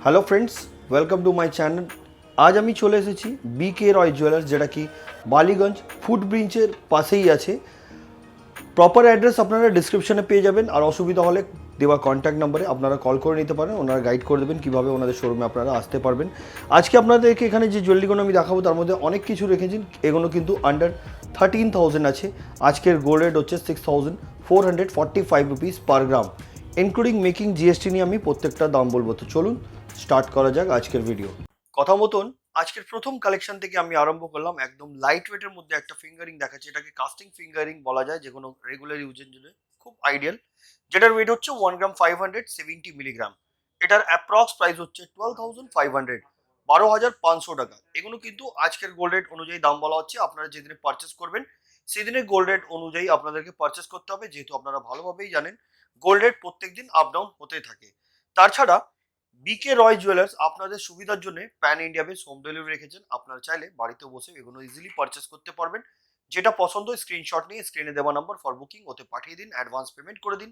Hello friends, welcome to my channel. আজ আমি চলে এসেছি বিকে রয় জুয়েলার্স, যেটা কি বালিগঞ্জ ফুটব্রিজের পাশেই আছে। প্রপার অ্যাড্রেস আপনারা ডিসক্রিপশনে পেয়ে যাবেন, আর অসুবিধা হলে দেওয়া কন্ট্যাক্ট নাম্বারে আপনারা কল করে নিতে পারেন। ওনারা গাইড করে দেবেন কীভাবে ওনাদের শোরুমে আপনারা আসতে পারবেন। আজকে আপনাদেরকে এখানে যে জুয়েলারিগুলো আমি দেখাবো তার মধ্যে অনেক কিছু রেখেছেন, এগুলো কিন্তু আন্ডার 13,000 আছে। আজকের গোল্ড রেট হচ্ছে 6,445 রুপিস পার গ্রাম, ইনক্লুডিং মেকিং জিএসটি নিয়ে আমি প্রত্যেকটা দাম বলবো। তো চলুন স্টার্ট করা যাক আজকের ভিডিও। কথা মতন আজকের প্রথম কালেকশন থেকে আমি আরম্ভ করলাম। একদম লাইট ওয়েটের মধ্যে একটা ফিঙ্গারিং দেখাচ্ছে, এটাকে কাস্টিং ফিঙ্গারিং বলা যায়, যে কোনো রেগুলার ইউজের জন্য খুব আইডিয়াল। যেটার ওয়েট হচ্ছে 1 গ্রাম 570 মিলিগ্রাম। এটার অ্যাপ্রক্স প্রাইস হচ্ছে 12,500, 12,500 টাকা। এগুলো কিন্তু আজকের গোল্ড রেট অনুযায়ী দাম বলা হচ্ছে। আপনারা যেদিনে পারচেস করবেন সেদিনের গোল্ড রেট অনুযায়ী আপনাদেরকে পারচেস করতে হবে, যেহেতু আপনারা ভালোভাবেই জানেন গোল্ড রেট প্রত্যেকদিন আপ ডাউন হতে থাকে। তাছাড়া বিকে রয় জুয়েলার্স আপনাদের সুবিধার জন্য pan India base home delivery রেখেছেন। আপনারা চাইলে বাড়িতে বসে এগুলো ইজিলি পারচেস করতে পারবেন। যেটা পছন্দ স্ক্রিনশট নিয়ে স্ক্রিনে দেওয়া নাম্বার ফর বুকিং ওতে পাঠিয়ে দিন, অ্যাডভান্স পেমেন্ট করে দিন।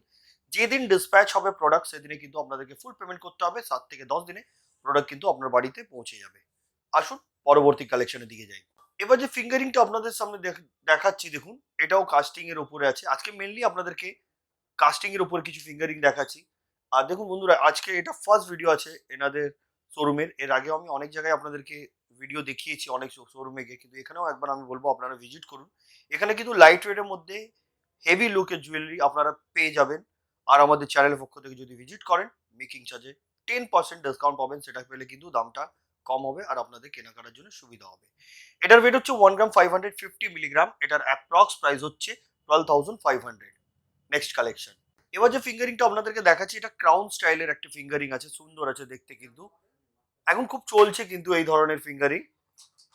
যেদিন ডিসপ্যাচ হবে প্রোডাক্ট সেদিনে কিন্তু আপনাদেরকে ফুল পেমেন্ট করতে হবে। 7 থেকে 10 দিনে প্রোডাক্ট কিন্তু আপনার বাড়িতে পৌঁছে যাবে। আসুন পরবর্তী কালেকশনের দিকে যাই। এবার যে ফিঙ্গারিংটা আপনাদের সামনে দেখাচ্ছি, দেখুন এটাও কাস্টিং এর উপরে আছে। আজকে মেনলি আপনাদেরকে কাস্টিং এর উপর কিছু ফিঙ্গারিং দেখাচ্ছি। আর দেখুন বন্ধুরা, আজকে এটা ফার্স্ট ভিডিও আছে এনাদের শোরুমের। এর আগেও আমি অনেক জায়গায় আপনাদেরকে ভিডিও দেখিয়েছি, অনেক শোরুমে গিয়ে, কিন্তু এখানেও একবার আমি বলবো আপনারা ভিজিট করুন। এখানে কিন্তু লাইট ওয়েটের মধ্যে হেভি লুকের জুয়েলারি আপনারা পেয়ে যাবেন। আর আমাদের চ্যানেলের পক্ষ থেকে যদি ভিজিট করেন মেকিং চার্জে 10% ডিসকাউন্ট পাবেন। সেটা পেলে কিন্তু দামটা কম হবে আর আপনাদের কেনাকাটার জন্য সুবিধা হবে। এটার ওয়েট হচ্ছে 1 গ্রাম 550 মিলিগ্রাম। এটার অ্যাপ্রক্স প্রাইস হচ্ছে 12,500। Next collection. এবার যে ফিঙ্গারিংটা আপনাদেরকে দেখাচ্ছি, এটা ক্রাউন স্টাইলের একটা ফিঙ্গারিং আছে, সুন্দর আছে দেখতে। কিন্তু এখন খুব চলছে কিন্তু এই ধরনের ফিঙ্গারিং।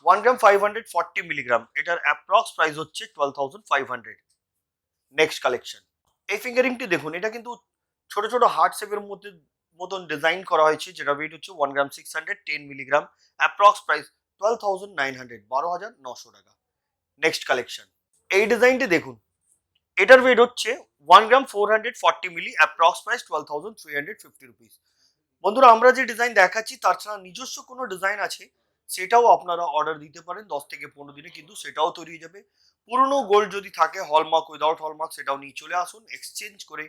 1 গ্রাম 540 মিলিগ্রাম। এটার অ্যাপ্রক্স প্রাইস হচ্ছে 12,500। Next collection. এই ফিঙ্গারিংটি দেখুন, এটা কিন্তু ছোট ছোট হার্ট শেপের মধ্যে মতন ডিজাইন করা হয়েছে, যেটা ওয়েট হচ্ছে 1 গ্রাম 610 মিলিগ্রাম। অ্যাপ্রক্স প্রাইস 12,900, 12,900 টাকা। Next collection. এই ডিজাইনটি দেখুন, এটার ওয়েট হচ্ছে 1 gram 440 milli. Approx price 12,350 rupees. বন্ধুরা, আমরা যে ডিজাইন দেখাচ্ছি তার ছাড়া নিজস্ব কোনো ডিজাইন আছে, সেটাও আপনারা অর্ডার দিতে পারেন। 10 থেকে 15 দিনে কিন্তু সেটাও তৈরি হয়ে যাবে। পুরনো গোল্ড যদি থাকে, হলমার্ক উইদাউট হলমার্ক, সেটাও নিয়ে চলে আসুন। এক্সচেঞ্জ করে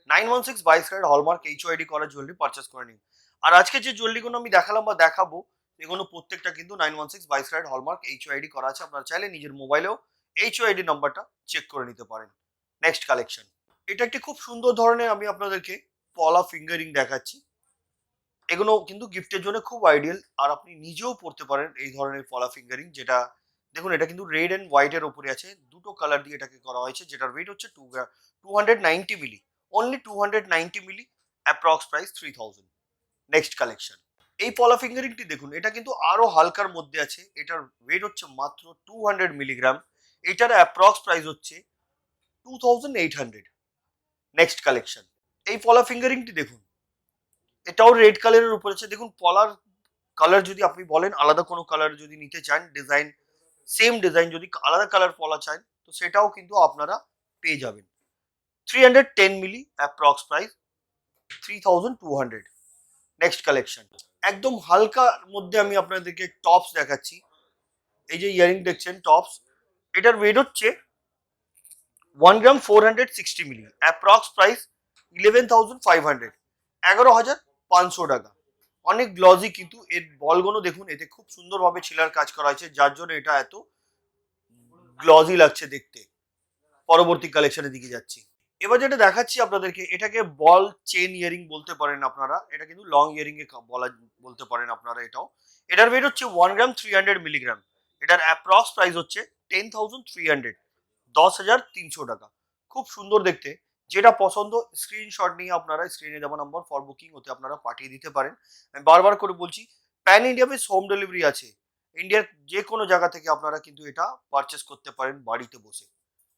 916 22 ক্যারেট হলমার্ক এইচওআইডি করা জুয়েলারি পারচেস করে নিন। আর আজকে যে জুয়েলারিগুলো আমি দেখালাম বা দেখাবো, এগুলো প্রত্যেকটা কিন্তু 916 22 ক্যারেট হলমার্ক এইচওআইডি করা আছে। আপনারা চাইলে নিজের মোবাইলেও এইচওআইডি নাম্বারটা চেক করে নিতে পারেন। Next collection. এটা একটি খুব সুন্দর ধরনের আমি আপনাদেরকে পলা ফিঙ্গারিং দেখাচ্ছি। এগুলো কিন্তু গিফটের জন্য খুব আইডিয়াল, আর আপনি নিজেও পড়তে পারেন এই ধরনের পলা ফিঙ্গারিং। যেটা দেখুন, এটা কিন্তু রেড অ্যান্ড হোয়াইট এর উপরে আছে, দুটো কালার দিয়ে এটাকে করা হয়েছে। যেটার ওয়েট হচ্ছে 290 milli, only 290 milli. Approx price 3,000। Next collection. এই পলা ফিঙ্গারিংটি দেখুন, এটা কিন্তু আরো হালকার মধ্যে আছে। এটার ওয়েট হচ্ছে মাত্র 200 মিলিগ্রাম। এটার অ্যাপ্রক্স প্রাইস হচ্ছে 2,800। Next collection. এই পলা ফিঙ্গারিংটি দেখুন, এটাও রেড কালারের উপর আছে। দেখুন, পলার কালার যদি আপনি বলেন আলাদা কোনো কালার যদি নিতে চান, ডিজাইন সেম ডিজাইন যদি আলাদা কালার পলা চান, তো সেটাও কিন্তু আপনারা পেয়ে যাবেন। 310 milli. Approx price 3,200। Next collection. একদম হালকার মধ্যে আমি আপনাদেরকে টপস দেখাচ্ছি। এই যে ইয়ারিং দেখছেন টপস, এটার ওয়েট হচ্ছে 1 গ্রাম 460 মিলি। অ্যাপ্রক্স প্রাইস 11,500, 11,500 টাকা। অনেক গ্লজি, কিন্তু এর বলগুলো দেখুন, এতে খুব সুন্দরভাবে ছিলার কাজ করা হয়েছে, যার জন্য এটা এত গ্লজি লাগছে দেখতে। পরবর্তী কালেকশনের দিকে যাচ্ছি। এবার যেটা দেখাচ্ছি আপনাদেরকে, এটাকে বল চেন ইয়ারিং বলতে পারেন আপনারা। এটা কিন্তু লং ইয়ারিং এ বলতে পারেন আপনারা এটাও। এটার ওয়েট হচ্ছে 1 গ্রাম 300 মিলিগ্রাম। এটার অ্যাপ্রক্স প্রাইস হচ্ছে 10,300, 10,300 টাকা। খুব সুন্দর দেখতে। যেটা পছন্দ স্ক্রিনশট নিয়ে আপনারা স্ক্রিনে দেওয়া নাম্বার ফর বুকিং ওতে আপনারা পাঠিয়ে দিতে পারেন। আমি বারবার করে বলছি, pan India base home delivery আছে। ইন্ডিয়ার যে কোনো জায়গা থেকে আপনারা কিন্তু এটা পারচেস করতে পারেন বাড়িতে বসে।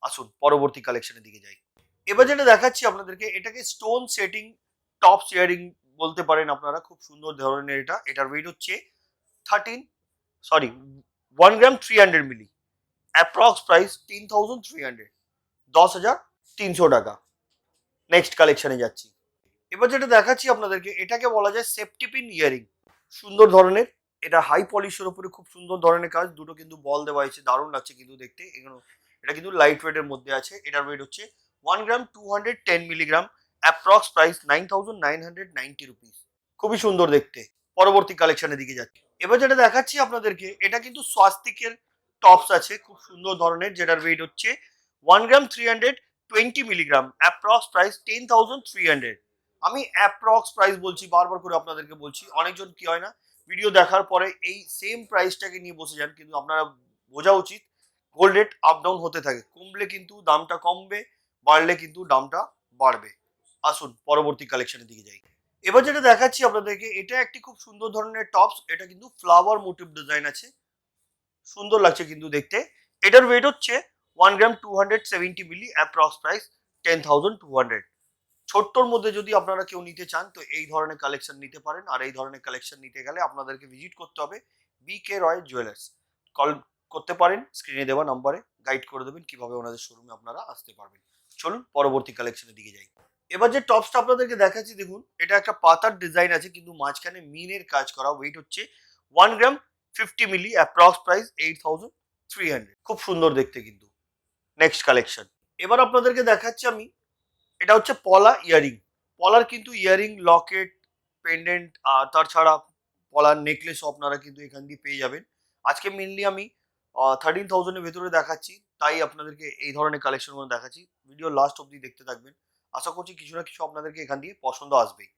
আসুন পরবর্তী কালেকশনের দিকে যাই। এবার যেটা দেখাচ্ছি আপনাদেরকে, এটাকে স্টোন সেটিং টপ শেয়ারিং বলতে পারেন আপনারা। খুব সুন্দর ধরনের এটা। এটার ওয়েট হচ্ছে 1 গ্রাম 300 মিলি। অ্যাপ্রক্স প্রাইস 3,300, 10,300 টাকা। নেক্সট কালেকশনে যাচ্ছি। এবার যেটা দেখাচ্ছি আপনাদেরকে, এটাকে বলা যায় সেফটি পিন ইয়ারিং। সুন্দর ধরনের, এটা হাই পলিশের উপরে খুব সুন্দর ধরনের কাজ, দুটো কিন্তু বল দেওয়া হয়েছে, দারুণ লাগছে কিন্তু দেখতে। এগুলো এটা কিন্তু লাইট ওয়েটের মধ্যে আছে। এটার ওয়েট হচ্ছে 1 গ্রাম 210 মিলিগ্রাম, অ্যাপ্রক্স প্রাইস 9,990 রুপিস। খুবই সুন্দর দেখতে। পরবর্তী কালেকশনের দিকে যাচ্ছি। এবার যেটা দেখাচ্ছি আপনাদেরকে, এটা কিন্তু স্বাস্তিকের টপস আছে খুব সুন্দর ধরনের, যেটার ওয়েট হচ্ছে 1 গ্রাম 320 মিলিগ্রাম, অ্যাপ্রক্স প্রাইস 10,300। আমি অ্যাপ্রক্স প্রাইস বলছি, বারবার করে আপনাদেরকে বলছি। অনেকজন কি হয় না, ভিডিও দেখার পরে এই সেম প্রাইসটাকে নিয়ে বসে যান, কিন্তু আপনারা বোঝা উচিত গোল্ড রেট আপ ডাউন হতে থাকে, কমলে কিন্তু দামটা কমবে, বাড়লে কিন্তু দামটা বাড়বে। আসুন পরবর্তী কালেকশনের দিকে যাই। এবার যেটা দেখাচ্ছি আপনাদেরকে, এটা একটি খুব সুন্দর ধরনের টপস, এটা কিন্তু ফ্লাওয়ার মোটিভ ডিজাইন আছে, সুন্দর লাগছে কিন্তু দেখতে। এটার ওয়েট হচ্ছে 1 গ্রাম 270 মিলি, অ্যাপ্রক্স প্রাইস 10,200। ছোট্টর মধ্যে যদি আপনারা কেউ নিতে চান তো এই ধরনের কালেকশন নিতে পারেন। আর এই ধরনের কালেকশন নিতে গেলে আপনাদেরকে ভিজিট করতে হবে বিকে রয় জুয়েলার্স। কল করতে পারেন, স্ক্রিনে দেওয়া নাম্বারে গাইড করে দেবেন কিভাবে ওনাদের শোরুমে আপনারা আসতে পারবেন। চলুন পরবর্তী কালেকশনের দিকে যাই। এবার যে টপসটা আপনাদেরকে দেখাচ্ছি দেখুন, এটা একটা পাতার ডিজাইন আছে কিন্তু মাঝখানে মিনের কাজ করা। ওয়েট হচ্ছে 1 গ্রাম 50 মিলি, অ্যাপ্রক্স প্রাইস 8,300। খুব সুন্দর দেখতে কিন্তু। নেক্সট কালেকশন এবার আপনাদেরকে দেখাচ্ছি আমি, এটা হচ্ছে পলা ইয়ারিং। পলার কিন্তু ইয়ারিং, লকেট, পেন্ডেন্ট, তাছাড়া পলার নেকলেসও আপনারা কিন্তু এখান দিয়ে পেয়ে যাবেন। আজকে মেনলি আমি 13,000-এর ভেতরে দেখাচ্ছি, তাই আপনাদেরকে এই ধরনের কালেকশনগুলো দেখাচ্ছি। ভিডিও লাস্ট অবধি দেখতে থাকবেন, আশা করছি কিছু না কিছু আপনাদেরকে এখান দিয়ে পছন্দ আসবেই।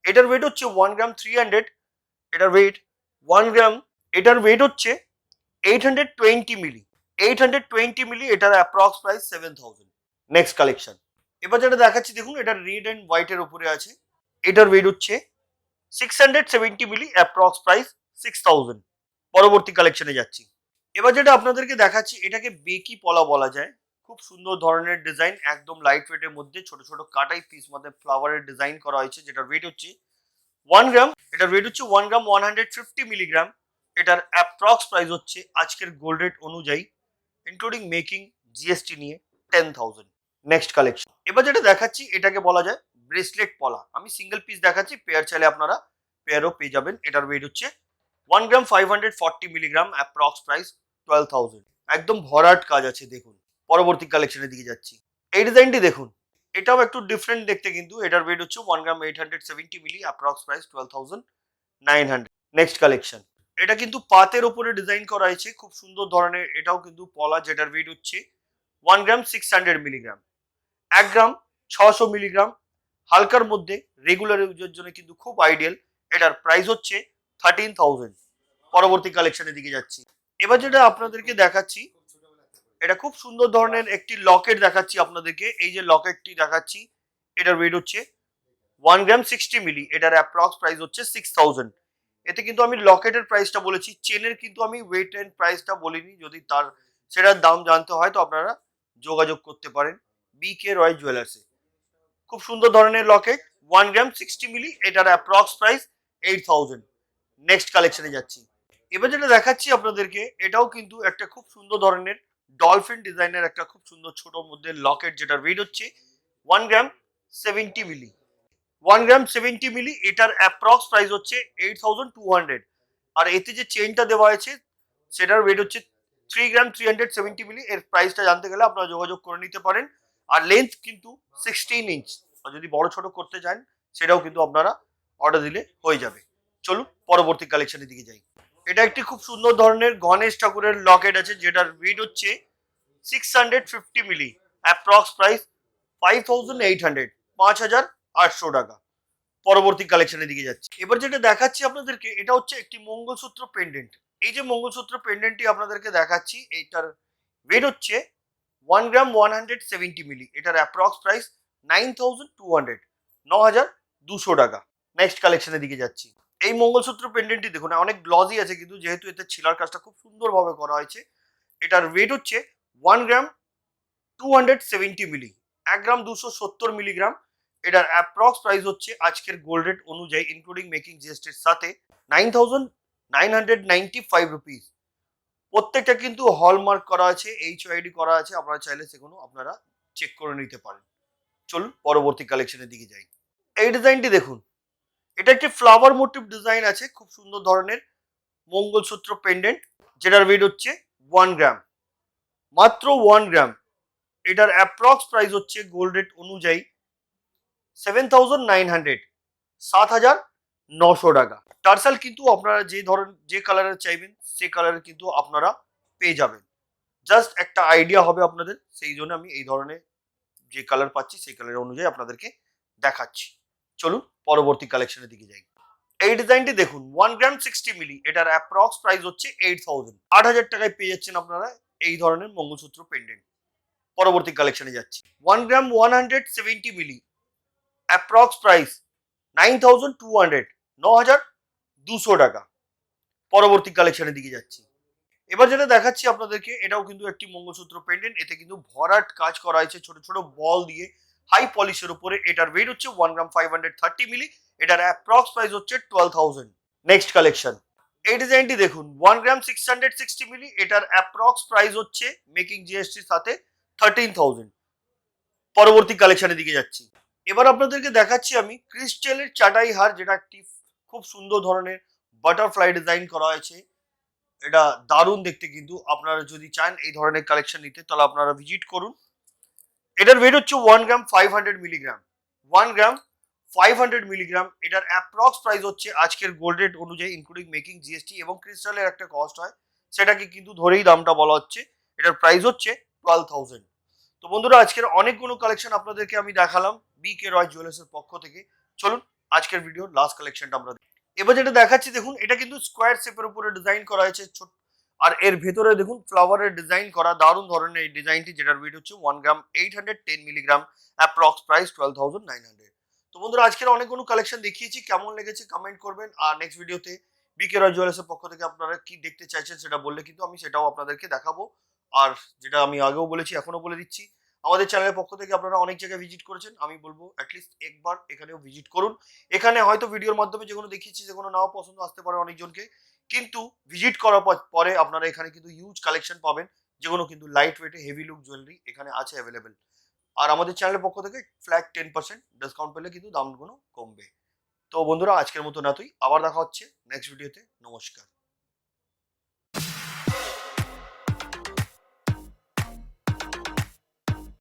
এটার ওয়েট হচ্ছে 1 গ্রাম 300, এটার ওয়েট 1 গ্রাম, এটার ওয়েট হচ্ছে 820 মিলি, 820 মিলি, এটার অ্যাপ্রক্স প্রাইস 7,000। নেক্সট কালেকশন এবার যেটা দেখাচ্ছি দেখুন, এটা রেড অ্যান্ড হোয়াইটের উপরে আছে। এটার ওয়েট হচ্ছে 670 মিলি, অ্যাপ্রক্স প্রাইস 6,000। পরবর্তী কালেকশনে যাচ্ছি। এবার যেটা আপনাদেরকে দেখাচ্ছি, এটাকে বেকি পলা বলা যায়। খুব সুন্দর ধরনের ডিজাইন, একদম লাইট ওয়েটের মধ্যে ছোট ছোট কাটাই পিস মধ্যে ফ্লাওয়ারের ডিজাইন করা হয়েছে, যেটার ওয়েট হচ্ছে 1 গ্রাম, এটার ওয়েট হচ্ছে 1 গ্রাম 150 মিলিগ্রাম। এটার অ্যাপ্রক্স প্রাইস হচ্ছে আজকের গোল্ড রেট অনুযায়ী ইনক্লুডিং মেকিং জিএসটি নিয়ে 10,000। নেক্সট কালেকশন এবার যেটা দেখাচ্ছি, এটাকে বলা যায় ব্রেসলেট পলা। আমি সিঙ্গেল পিস দেখাচ্ছি, পেয়ার চাইলে আপনারা পেয়ারও পেয়ে যাবেন। এটার ওয়েট হচ্ছে 1 গ্রাম 540 মিলিগ্রাম, অ্যাপ্রক্স প্রাইস 12,000। একদম ভরাট কাজ আছে দেখুন। পরবর্তী কালেকশনের দিকে যাচ্ছি। এই ডিজাইনটি দেখুন, এটাও একটু ডিফারেন্ট দেখতে কিন্তু। এটার ওয়েট হচ্ছে 1 গ্রাম 870 মিলি, অ্যাপ্রক্স প্রাইস 12,900। নেক্সট কালেকশন, এটা কিন্তু পাতের উপরে ডিজাইন করা হয়েছে, খুব সুন্দর ধরনের। এটাও কিন্তু পলা, যেটার ওয়েট হচ্ছে 1 গ্রাম 600 মিলিগ্রাম, 1 গ্রাম 600 মিলিগ্রাম, হালকার মধ্যে, রেগুলার ইউজের জন্য কিন্তু খুব আইডিয়াল। এটার প্রাইস হচ্ছে 13,000। পরবর্তী কালেকশনের দিকে যাচ্ছি। এবার যেটা আপনাদেরকে দেখাচ্ছি, এটা খুব সুন্দর ধরনের একটি লকেট দেখাচ্ছি আপনাদেরকে। এই যে লকেটটি দেখাচ্ছি, এটার ওয়েট হচ্ছে 1 গ্রাম 60 মিলি, এটার অ্যাপ্রক্স প্রাইস হচ্ছে 6,000। এতে কিন্তু আমি লকেটের প্রাইসটা বলেছি, চেনের কিন্তু আমি ওয়েট এন্ড প্রাইসটা বলিনি। যদি তার সেটার দাম জানতে হয় তো আপনারা যোগাযোগ করতে পারেন বিকে রয় জুয়েলার্সে। খুব সুন্দর ধরনের লকেট, 1 গ্রাম 60 মিলি, এটার অ্যাপ্রক্স প্রাইস 8,000। নেক্সট কালেকশনে যাচ্ছি। এবার যেটা দেখাচ্ছি আপনাদেরকে, এটাও কিন্তু একটা খুব সুন্দর ধরনের ডলফিন ডিজাইনের একটা খুব সুন্দর ছোট মধ্যে লকেট, যেটার ওয়েট হচ্ছে 1 গ্রাম 70 মিলি, 1 গ্রাম 70 মিলি, এটার অ্যাপ্রক্স প্রাইস হচ্ছে 8,200। আর এতে যে চেইনটা দেওয়া আছে সেটার ওয়েট হচ্ছে 3 গ্রাম 370 মিলি। এর প্রাইসটা জানতে গেলে আপনারা যোগাযোগ করে নিতে পারেন। আর লেন্থ কিন্তু 16 ইঞ্চ, আর যদি বড় ছোট করতে চান সেটাও কিন্তু আপনারা অর্ডার দিলে হয়ে যাবে। চলুন পরবর্তী কালেকশনের দিকে যাই। এটা একটি খুব সুন্দর ধরনের গণেশ ঠাকুরের লকেট আছে, যেটার ওয়েট হচ্ছে 650 মিলি, অ্যাপ্রক্স প্রাইস 5,800, 5,800 টাকা। পরবর্তী কালেকশনের দিকে যাচ্ছি। এবার যেটা দেখাচ্ছি আপনাদেরকে, এটা হচ্ছে একটি মঙ্গলসূত্র পেন্ডেন্ট। এই যে মঙ্গলসূত্র পেন্ডেন্টটি আপনাদেরকে দেখাচ্ছি, এইটার ওয়েট হচ্ছে 1 গ্রাম 170 মিলি, এটার অ্যাপ্রক্স প্রাইস 9,200, 9,200 টাকা। নেক্সট কালেকশনের দিকে যাচ্ছি। এই মঙ্গলসূত্র পেন্ডেন্টটি দেখুন, অনেক গ্লজি আছে কিন্তু, যেহেতু এতে ছিলার কাজটা খুব সুন্দরভাবে করা হয়েছে। এটার ওয়েট হচ্ছে 1 গ্রাম 270 মিলি, 1 গ্রাম 270 মিলিগ্রাম। এটার অ্যাপ্রক্স প্রাইস হচ্ছে আজকের গোল্ড রেট অনুযায়ী ইনক্লুডিং মেকিং জিএসটির সাথে 9,995 রুপিস। প্রত্যেকটা কিন্তু হলমার্ক করা আছে, এইচওআইডি করা আছে, আপনারা চাইলে সেগুলো আপনারা চেক করে নিতে পারেন। চলুন পরবর্তী কালেকশনের দিকে যাই। এই ডিজাইনটি দেখুন, এটা একটি ফ্লাওয়ার মোটিভ ডিজাইন আছে, খুব সুন্দর ধরনের মঙ্গলসূত্র পেন্ডেন্ট, যেটার ওয়েট হচ্ছে 1 গ্রাম, মাত্র 1 গ্রাম। এটার অ্যাপ্রক্স প্রাইস হচ্ছে গোল্ড রেট অনুযায়ী 7,900, 7,900 টাকা। টার্সাল কিন্তু আপনারা যে কালারের চাইবেন সেই কালারের কিন্তু আপনারা পেয়ে যাবেন। জাস্ট একটা আইডিয়া হবে আপনাদের, সেই জন্য আমি এই ধরনের যে কালার পাচ্ছি সেই কালার অনুযায়ী আপনাদেরকে দেখাচ্ছি। চলুন পরবর্তী কালেকশনের দিকে যাই। এই ডিজাইনটি দেখুন, 1 গ্রাম 60 মিলি, এটার অ্যাপ্রক্স প্রাইস হচ্ছে 8,000, 8,000 টাকায় পেয়ে যাচ্ছেন আপনারা এই ধরনের মঙ্গলসূত্র পেন্ডেন্ট। পরবর্তী কালেকশনে যাচ্ছি। 1 গ্রাম 170 মিলি, অ্যাপ্রক্স প্রাইস 9,200, 9,200 টাকা। পরবর্তী কালেকশনের দিকে যাচ্ছি। এবার যেটা দেখাচ্ছি আপনাদেরকে, এটাও কিন্তু একটি মঙ্গলসূত্র পেন্ডেন্ট, এতে কিন্তু ভরাট কাজ করা হয়েছে ছোট ছোট বল দিয়ে হাই পলিশের উপরে। এটার ওয়েট হচ্ছে 1 গ্রাম 530 মিলি, এটার অ্যাপ্রক্স প্রাইস হচ্ছে 12,000। নেক্সট কালেকশন, এই ডিজাইনটি দেখুন, 1 গ্রাম 660 মিলি, এটার অ্যাপ্রক্স প্রাইস হচ্ছে মেকিং জিএসটির সাথে 13,000। পরবর্তী কালেকশনের দিকে যাচ্ছি। এবার আপনাদেরকে দেখাচ্ছি আমি ক্রিস্টালের চাটাই হার, যেটা একটি খুব সুন্দর ধরনের বাটারফ্লাই ডিজাইন করা হয়েছে। এটা দারুণ দেখতে, কিন্তু আপনারা যদি চান এই ধরনের কালেকশন নিতে তাহলে আপনারা ভিজিট করুন। এটার ওয়েট হচ্ছে 1 গ্রাম 500 মিলিগ্রাম, 1 গ্রাম 500 মিলিগ্রাম। এটার অ্যাপ্রক্স প্রাইস হচ্ছে আজকের গোল্ড রেট অনুযায়ী ইনক্লুডিং মেকিং জিএসটি এবং ক্রিস্টালের একটা কস্ট হয়, সেটাকে কিন্তু ধরেই দামটা বলা হচ্ছে। এটার প্রাইস হচ্ছে 12,000। তো বন্ধুরা, আজকের অনেকগুলো কালেকশন আপনাদেরকে আমি দেখালাম বিকে রয় জুয়েলার্সের পক্ষ থেকে। চলুন আজকের ভিডিওর লাস্ট কালেকশনটা আমরা এবার যেটা দেখাচ্ছি, দেখুন এটা কিন্তু স্কোয়ার শেপের উপরে ডিজাইন করা হয়েছে ছোট, আর এর ভেতরে দেখুন ফ্লাওয়ারের ডিজাইন করা, দারুণ ধরনের এই ডিজাইনটি, যেটার ওয়েট হচ্ছে 1 গ্রাম 810 মিলিগ্রাম, অ্যাপ্রক্স প্রাইস 12,900। তো বন্ধুরা, আজকের অনেকগুলো কালেকশন দেখিয়েছি, কেমন লেগেছে কমেন্ট করবেন। আর নেক্সট ভিডিওতে বিকে রয় জুয়েলার্সের পক্ষ থেকে আপনারা কি দেখতে চাইছেন সেটা বললে কিন্তু আমি সেটাও আপনাদেরকে দেখাবো। আর যেটা আমি আগেও বলেছি এখনো বলে দিচ্ছি, আমাদের চ্যানেলের পক্ষ থেকে আপনারা অনেক জায়গায় ভিজিট করেছেন, আমি বলবো অ্যাটলিস্ট একবার এখানেও ভিজিট করুন। এখানে হয়তো ভিডিওর মাধ্যমে যেগুলো দেখিয়েছি সেগুলো নাও পছন্দ আসতে পারে অনেকজনকে, কিন্তু ভিজিট করার পরে আপনারা এখানে কিন্তু হিউজ কালেকশন পাবেন, যেগুলো কিন্তু লাইট ওয়েটে হেভি লুক জুয়েলারি এখানে আছে অ্যাভেলেবেল। আর আমাদের চ্যানেলের পক্ষ থেকে ফ্ল্যাট 10% ডিসকাউন্ট পেলে কিন্তু দামগুলো কমবে। তো বন্ধুরা, আজকের মতো এতই, আবার দেখা হচ্ছে নেক্সট ভিডিওতে। নমস্কার।